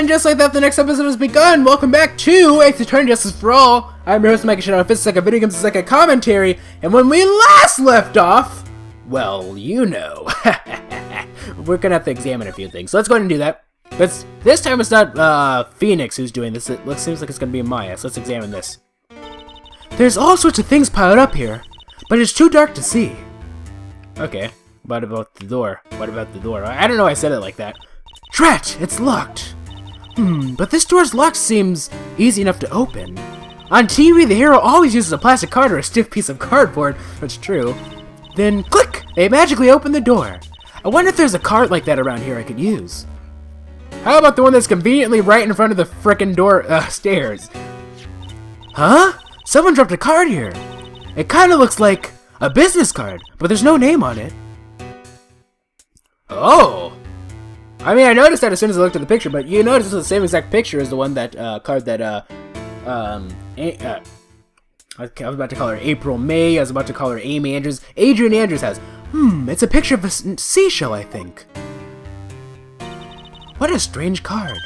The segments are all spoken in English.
And just like that, the next episode has begun. Welcome back to Ace Attorney Justice for All. I'm your host, MegaShadowFist. It's like a video game, it's like a commentary. And when we last left off, well, you know, we're gonna have to examine a few things. So let's go ahead and do that. But this time it's not Phoenix who's doing this. It seems like it's gonna be Maya. So let's examine this. There's all sorts of things piled up here, but it's too dark to see. Okay, what about the door? What about the door? I don't know why I said it like that. Drat! It's locked! But this door's lock seems easy enough to open. On TV, the hero always uses a plastic card or a stiff piece of cardboard. That's true. Then, click! It magically opened the door. I wonder if there's a card like that around here I could use. How about the one that's conveniently right in front of the frickin' door, stairs? Huh? Someone dropped a card here. It kinda looks like a business card, but there's no name on it. Oh! I mean, I noticed that as soon as I looked at the picture, but you notice it's the same exact picture as the one that, card that, I was about to call her April May, I was about to call her Amy Andrews. Adrian Andrews has. It's a picture of a seashell, I think. What a strange card.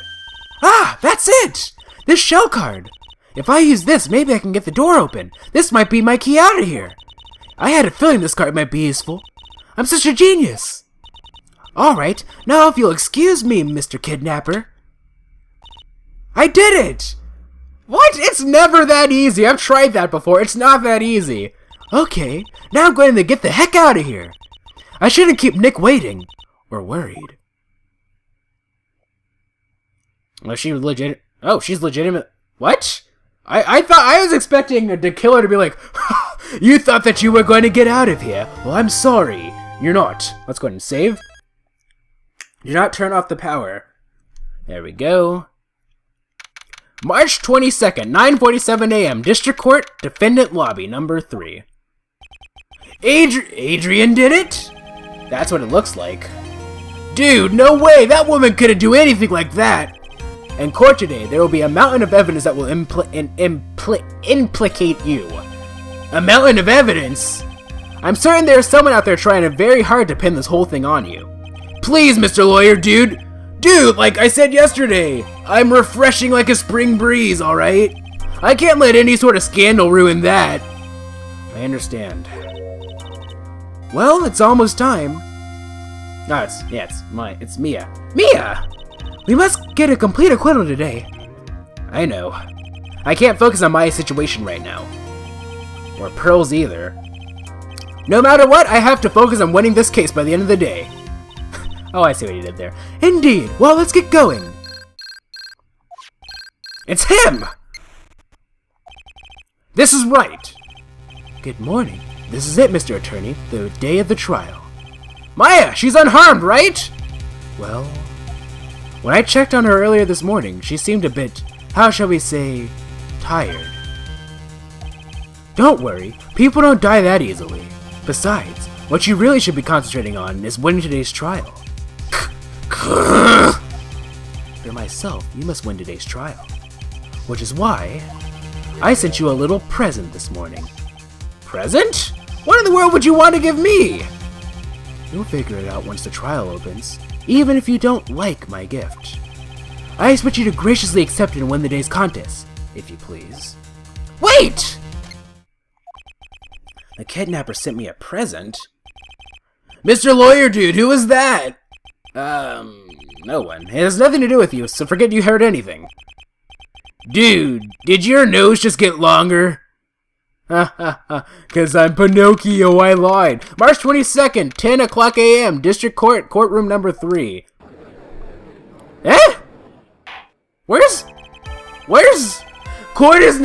Ah, that's it! This shell card! If I use this, maybe I can get the door open. This might be my key out of here. I had a feeling this card might be useful. I'm such a genius! Alright, now if you'll excuse me, Mr. Kidnapper. I did it! What? It's never that easy. I've tried that before. It's not that easy. Okay, now I'm going to get the heck out of here. I shouldn't keep Nick waiting. Or worried. Well, she was legit. Oh, she's legitimate. What? I thought I was expecting the killer to be like, you thought that you were going to get out of here. Well, I'm sorry. You're not. Let's go ahead and save. Do not turn off the power. There we go. March 22nd, 9:47 a.m. District Court, Defendant Lobby, number 3. Adrian did it? That's what it looks like. Dude, no way! That woman couldn't do anything like that! In court today, there will be a mountain of evidence that will implicate you. A mountain of evidence? I'm certain there's someone out there trying very hard to pin this whole thing on you. Please, Mr. Lawyer, dude! Dude, like I said yesterday, I'm refreshing like a spring breeze, alright? I can't let any sort of scandal ruin that. I understand. Well, it's almost time. Oh, it's Mia. Mia! We must get a complete acquittal today. I know. I can't focus on my situation right now. Or Pearl's either. No matter what, I have to focus on winning this case by the end of the day. Oh, I see what you did there. Indeed. Well, let's get going. It's him! This is Wright. Good morning. This is it, Mr. Attorney. The day of the trial. Maya, she's unharmed, right? Well, when I checked on her earlier this morning, she seemed a bit, how shall we say, tired. Don't worry. People don't die that easily. Besides, what you really should be concentrating on is winning today's trial. For myself, you must win today's trial. Which is why I sent you a little present this morning. Present? What in the world would you want to give me? You'll figure it out once the trial opens, even if you don't like my gift. I expect you to graciously accept it and win the day's contest, if you please. Wait! The kidnapper sent me a present? Mr. Lawyer Dude, who is that? No one. It has nothing to do with you, so forget you heard anything. Dude, did your nose just get longer? Ha ha ha, 'cause I'm Pinocchio, I lied. March 22nd, 10 o'clock a.m., District Court, courtroom number 3. Eh? Where's... Court is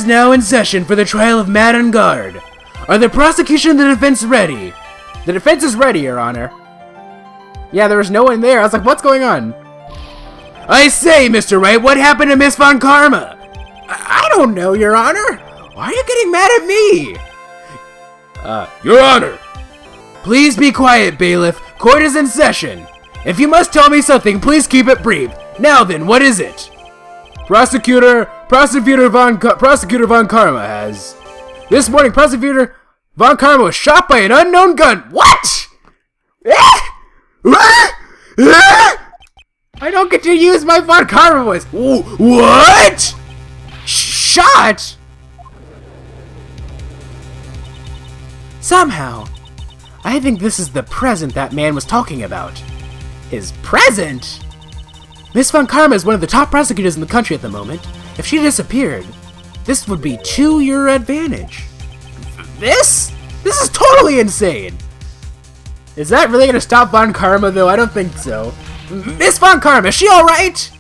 now in session for the trial of Madame Guard. Are the prosecution and the defense ready? The defense is ready, Your Honor. Yeah, there was no one there. I was like, what's going on? I say, Mr. Wright, what happened to Miss Von Karma? I don't know, Your Honor. Why are you getting mad at me? Your Honor. Please be quiet, bailiff. Court is in session. If you must tell me something, please keep it brief. Now then, what is it? Prosecutor Von Karma has. This morning, Prosecutor Von Karma was shot by an unknown gun. What? I don't get to use my Von Karma voice. What? Shot? Somehow, I think this is the present that man was talking about. His present? Miss Von Karma is one of the top prosecutors in the country at the moment. If she disappeared, this would be to your advantage. This? This is totally insane! Is that really gonna stop Von Karma, though? I don't think so. Miss Von Karma, is she alright?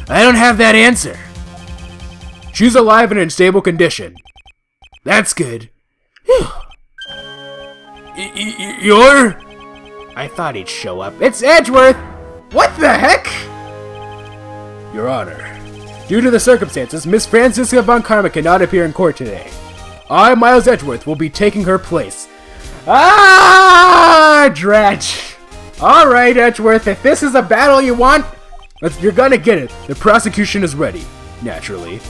I don't have that answer. She's alive and in stable condition. That's good. You're... I thought he'd show up. It's Edgeworth! What the heck? Your Honor, due to the circumstances, Miss Francisca Von Karma cannot appear in court today. I, Miles Edgeworth, will be taking her place. Ah, dretch. Alright, Edgeworth, if this is a battle you want, you're gonna get it. The prosecution is ready, naturally.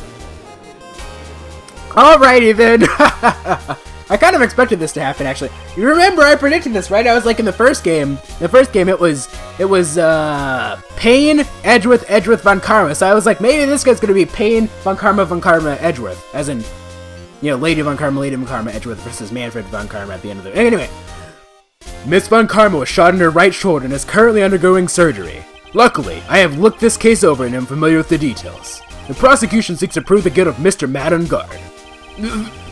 Alrighty then. I kind of expected this to happen, actually. You remember I predicted this, right? I was like in the first game. It was Payne, Edgeworth, Von Karma. So I was like, maybe this guy's gonna be Payne, Von Karma, Edgeworth. As in, you know, Lady Von Karma, Edgeworth versus Manfred Von Karma at the end of the... Anyway. Miss Von Karma was shot in her right shoulder and is currently undergoing surgery. Luckily, I have looked this case over and am familiar with the details. The prosecution seeks to prove the guilt of Mr. Madangard.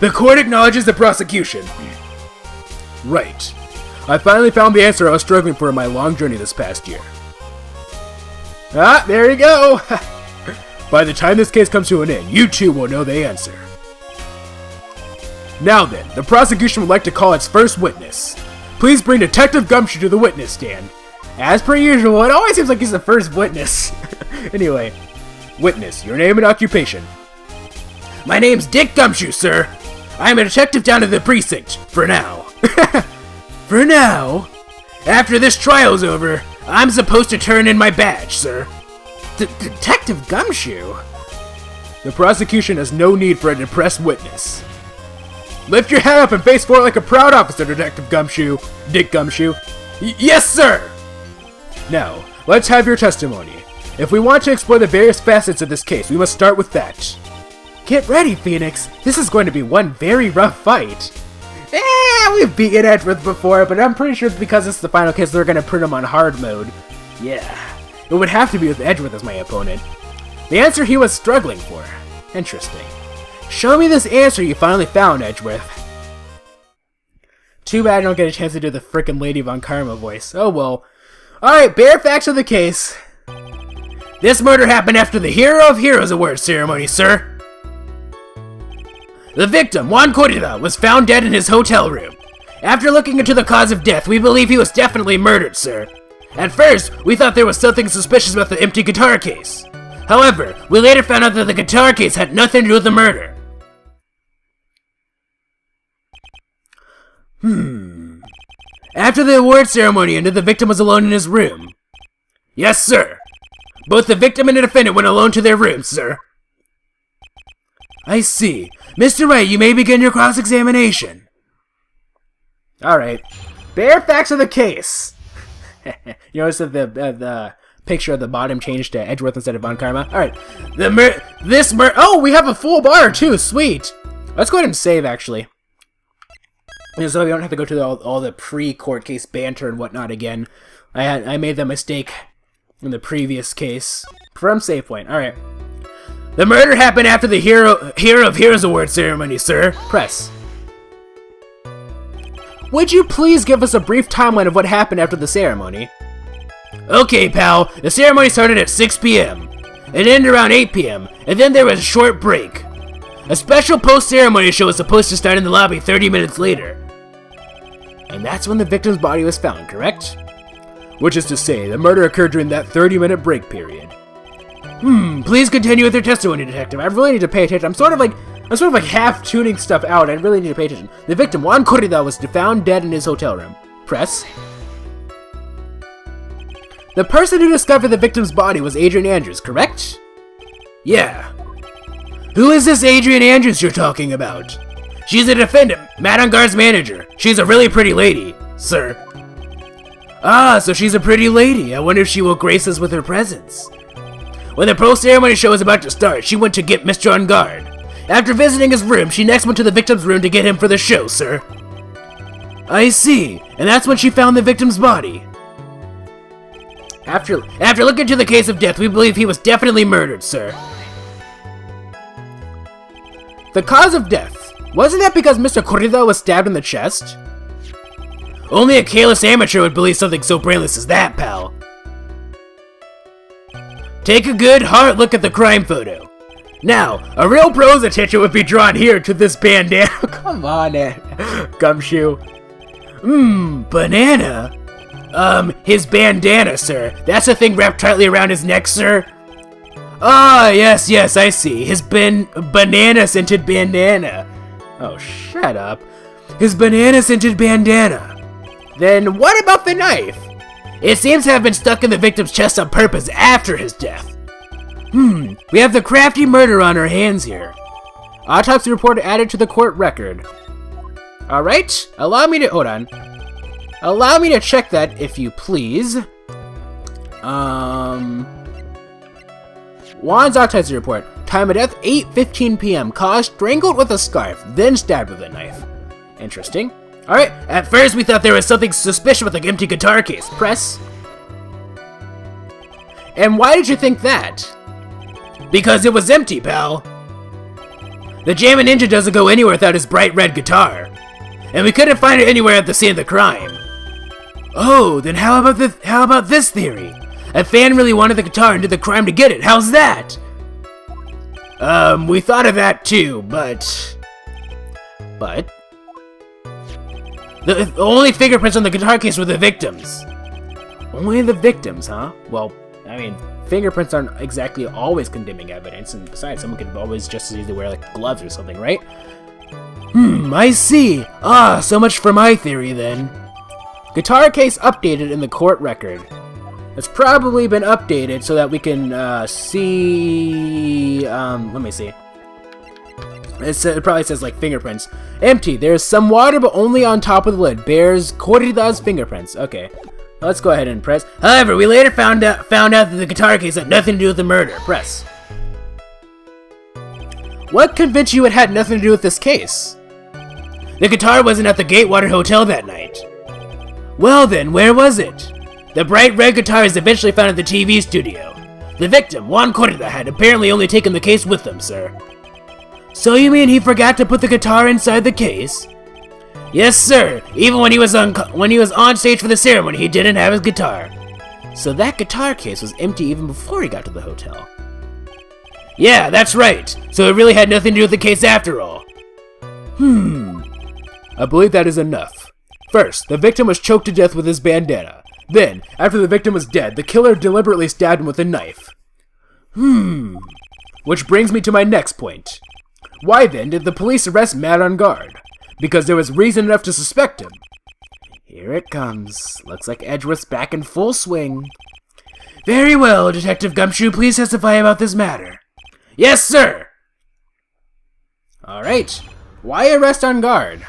The court acknowledges the prosecution. Right. I finally found the answer I was struggling for in my long journey this past year. Ah, there you go! By the time this case comes to an end, you too will know the answer. Now then, the prosecution would like to call its first witness. Please bring Detective Gumshoe to the witness stand. As per usual, it always seems like he's the first witness. Anyway, witness, your name and occupation. My name's Dick Gumshoe, sir. I am a detective down at the precinct, for now. For now? After this trial's over, I'm supposed to turn in my badge, sir. Detective Gumshoe? The prosecution has no need for a depressed witness. Lift your head up and face forward like a proud officer, Detective Gumshoe. Dick Gumshoe. Yes, sir! Now, let's have your testimony. If we want to explore the various facets of this case, we must start with that. Get ready, Phoenix. This is going to be one very rough fight. We've beaten Edgeworth before, but I'm pretty sure because it's the final case, they're going to put him on hard mode. Yeah, it would have to be with Edgeworth as my opponent. The answer he was struggling for. Interesting. Show me this answer you finally found, Edgeworth. Too bad I don't get a chance to do the frickin' Lady Von Karma voice. Oh well. Alright, bare facts of the case. This murder happened after the Hero of Heroes Award ceremony, sir. The victim, Juan Corrida, was found dead in his hotel room. After looking into the cause of death, we believe he was definitely murdered, sir. At first, we thought there was something suspicious about the empty guitar case. However, we later found out that the guitar case had nothing to do with the murder. After the award ceremony ended, the victim was alone in his room. Yes, sir. Both the victim and the defendant went alone to their rooms, sir. I see. Mr. Wright, you may begin your cross-examination. Alright. Bare facts of the case. You notice that the picture at the bottom changed to Edgeworth instead of Von Karma? Alright. Oh, we have a full bar, too. Sweet. Let's go ahead and save, actually. So we don't have to go to all the pre-court case banter and whatnot again. I made that mistake in the previous case. From save point. Alright. The murder happened after the Hero of Heroes Award ceremony, sir. Press. Would you please give us a brief timeline of what happened after the ceremony? Okay, pal. The ceremony started at 6 p.m. It ended around 8 p.m., and then there was a short break. A special post-ceremony show was supposed to start in the lobby 30 minutes later. And that's when the victim's body was found, correct? Which is to say, the murder occurred during that 30-minute break period. Please continue with your testimony, detective. I really need to pay attention. I'm sort of like half tuning stuff out. I really need to pay attention. The victim, Juan Corrida, was found dead in his hotel room. Press. The person who discovered the victim's body was Adrian Andrews, correct? Yeah. Who is this Adrian Andrews you're talking about? She's a defendant, Madame Gard's manager. She's a really pretty lady, sir. Ah, so she's a pretty lady. I wonder if she will grace us with her presence. When the pro-ceremony show was about to start, she went to get Mr. On Guard. After visiting his room, she next went to the victim's room to get him for the show, sir. I see, and that's when she found the victim's body. After looking into the case of death, we believe he was definitely murdered, sir. The cause of death, wasn't that because Mr. Corrida was stabbed in the chest? Only a careless amateur would believe something so brainless as that, pal. Take a good, hard look at the crime photo. Now, a real pro's attention would be drawn here to this bandana. Come on, Gumshoe. Banana? His bandana, sir. That's the thing wrapped tightly around his neck, sir? Ah, yes, I see. His banana-scented bandana. Oh, shut up. His banana-scented bandana. Then what about the knife? It seems to have been stuck in the victim's chest on purpose after his death. We have the crafty murder on our hands here. Autopsy report added to the court record. Alright, allow me to check that, if you please. Juan's autopsy report. Time of death, 8:15 p.m. Cause, strangled with a scarf, then stabbed with a knife. Interesting. Alright, at first we thought there was something suspicious with the empty guitar case. Press. And why did you think that? Because it was empty, pal. The Jammin' Ninja doesn't go anywhere without his bright red guitar. And we couldn't find it anywhere at the scene of the crime. Oh, then how about this theory? A fan really wanted the guitar and did the crime to get it. How's that? We thought of that too, but... The only fingerprints on the guitar case were the victims. Only the victims, huh? Well, I mean, fingerprints aren't exactly always condemning evidence, and besides, someone could always just as easily wear, like, gloves or something, right? I see. Ah, so much for my theory, then. Guitar case updated in the court record. It's probably been updated so that we can, see... let me see. It probably says, like, fingerprints. Empty. There's some water, but only on top of the lid. Bears Corrida's fingerprints. Okay. Let's go ahead and press. However, we later found out that the guitar case had nothing to do with the murder. Press. What convinced you it had nothing to do with this case? The guitar wasn't at the Gatewater Hotel that night. Well then, where was it? The bright red guitar is eventually found at the TV studio. The victim, Juan Corrida, had apparently only taken the case with him, sir. So you mean he forgot to put the guitar inside the case? Yes, sir. Even when he was on stage for the ceremony, he didn't have his guitar. So that guitar case was empty even before he got to the hotel. Yeah, that's right. So it really had nothing to do with the case after all. I believe that is enough. First, the victim was choked to death with his bandana. Then, after the victim was dead, the killer deliberately stabbed him with a knife. Which brings me to my next point. Why then did the police arrest Matt on Guard? Because there was reason enough to suspect him. Here it comes. Looks like Edgeworth's back in full swing. Very well, Detective Gumshoe, please testify about this matter. Yes, sir! Alright. Why arrest on Guard?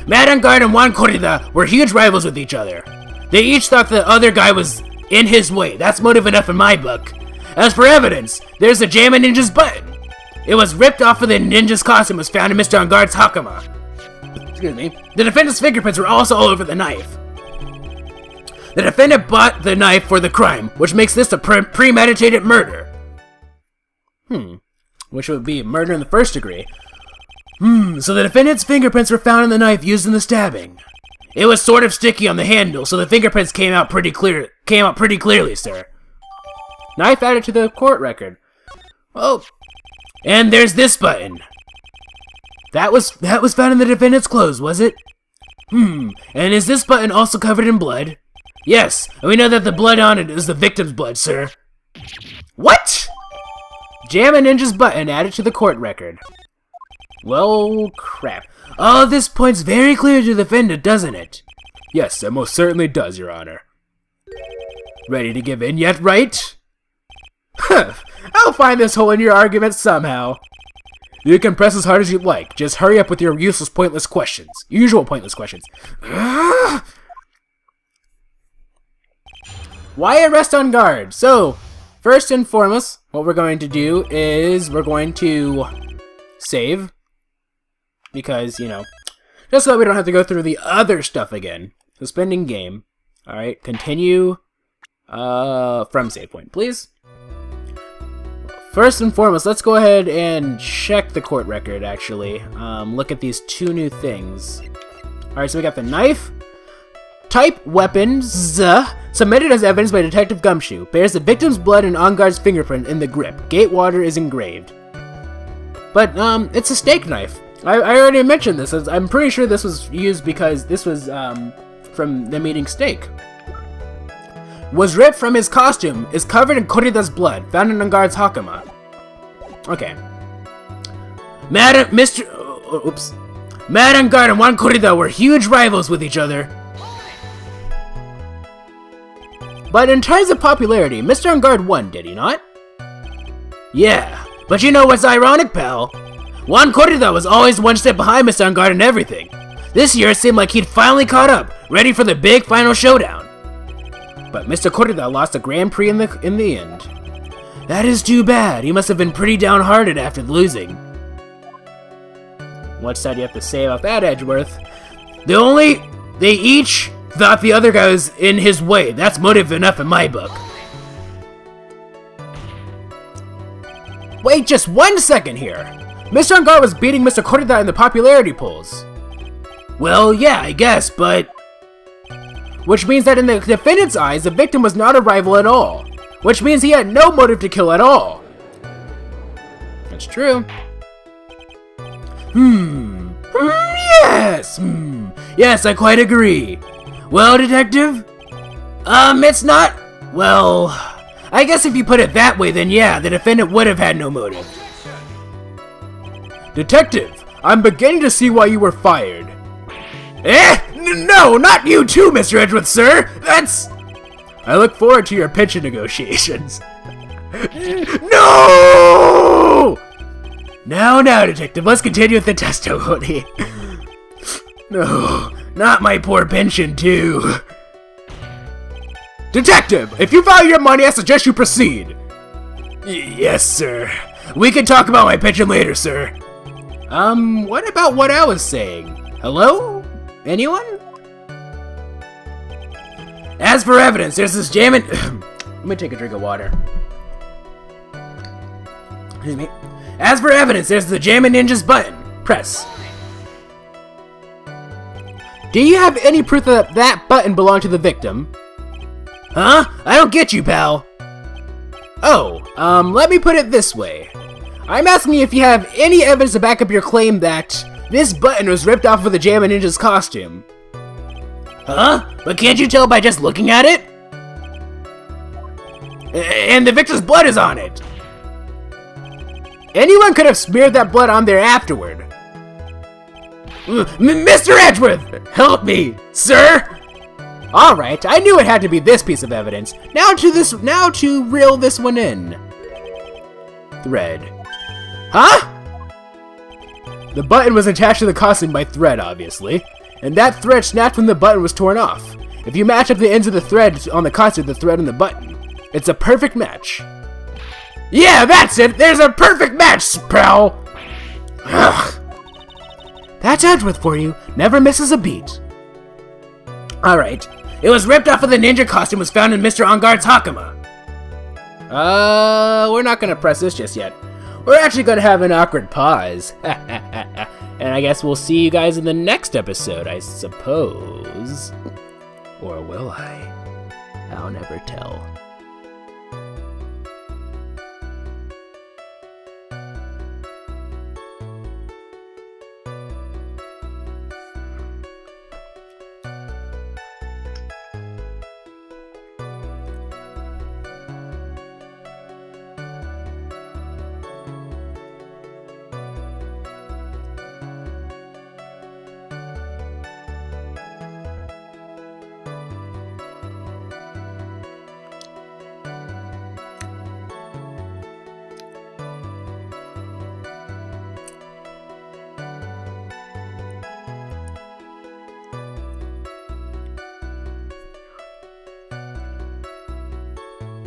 Matt on Guard and Juan Corrida were huge rivals with each other. They each thought the other guy was in his way. That's motive enough in my book. As for evidence, there's the Jammin' Ninja's button. It was ripped off of the ninja's costume and was found in Mr. On Guard's hakama. Excuse me. The defendant's fingerprints were also all over the knife. The defendant bought the knife for the crime, which makes this a premeditated murder. Which would be murder in the first degree. So the defendant's fingerprints were found in the knife used in the stabbing. It was sort of sticky on the handle, so the fingerprints came out pretty clearly, sir. Knife added to the court record. Oh, and there's this button. That was found in the defendant's clothes, was it? And is this button also covered in blood? Yes, and we know that the blood on it is the victim's blood, sir. What? Jammin' Ninja's button added to the court record. Well, crap. All of this points very clear to the defendant, doesn't it? Yes, it most certainly does, Your Honor. Ready to give in yet, right? I'll find this hole in your argument somehow. You can press as hard as you like. Just hurry up with your useless, pointless questions. Usual pointless questions. Why arrest on guard? So, first and foremost, what we're going to do is we're going to save. Because, you know, just so that we don't have to go through the other stuff again. Suspending game. Alright, continue from save point, please. First and foremost, let's go ahead and check the court record, actually. Look at these 2 new things. Alright, so we got the knife. Type weapons. Submitted as evidence by Detective Gumshoe. Bears the victim's blood and on-guard's fingerprint in the grip. Gatewater is engraved. But, it's a steak knife. I already mentioned this. I'm pretty sure this was used because this was, from them eating steak. Was ripped from his costume, is covered in Korida's blood, found in on-guard's hakama. Okay. Madam Guard and Juan Korida were huge rivals with each other. But in terms of popularity, Mr. On Guard won, did he not? Yeah, but you know what's ironic, pal? Juan Korida was always one step behind Mr. On Guard in everything. This year it seemed like he'd finally caught up, ready for the big final showdown. But Mr. Korida lost the Grand Prix in the end. That is too bad. He must have been pretty downhearted after losing. What side do you have to say about that, Edgeworth? They each thought the other guy was in his way. That's motive enough in my book. Wait just 1 second here. Mr. On Guard was beating Mr. Korida in the popularity polls. Well, yeah, I guess, but... Which means that in the defendant's eyes, the victim was not a rival at all. Which means he had no motive to kill at all. That's true. Yes! Yes, I quite agree. Well, Detective? It's not... Well... I guess if you put it that way, then yeah, the defendant would have had no motive. Detective, I'm beginning to see why you were fired. No, not you too, Mr. Edgeworth, sir! That's... I look forward to your pension negotiations. No! Now, Detective, let's continue with the testimony. No, not my poor pension, too. Detective, if you value your money, I suggest you proceed. Yes, sir. We can talk about my pension later, sir. What about what I was saying? Hello? Anyone? As for evidence, there's this jamming... Let me take a drink of water. Excuse me. As for evidence, there's the Jammin' Ninja's button. Press. Do you have any proof that that button belonged to the victim? Huh? I don't get you, pal. Oh, let me put it this way. I'm asking you if you have any evidence to back up your claim that this button was ripped off of the Jammin' Ninja's costume. Huh? But can't you tell by just looking at it? And the victim's blood is on it. Anyone could have smeared that blood on there afterward. Mr. Edgeworth! Help me, sir! Alright, I knew it had to be this piece of evidence. Now to reel this one in. Thread. Huh? The button was attached to the costume by thread, obviously. And that thread snapped when the button was torn off. If you match up the ends of the thread on the costume, the thread on the button, it's a perfect match. Yeah, that's it! There's a perfect match, pal! Ugh. That's Edgeworth for you. Never misses a beat. Alright. It was ripped off of the ninja costume was found in Mr. On Guard's hakama. We're not gonna press this just yet. We're actually gonna have an awkward pause. And I guess we'll see you guys in the next episode, I suppose. Or will I? I'll never tell.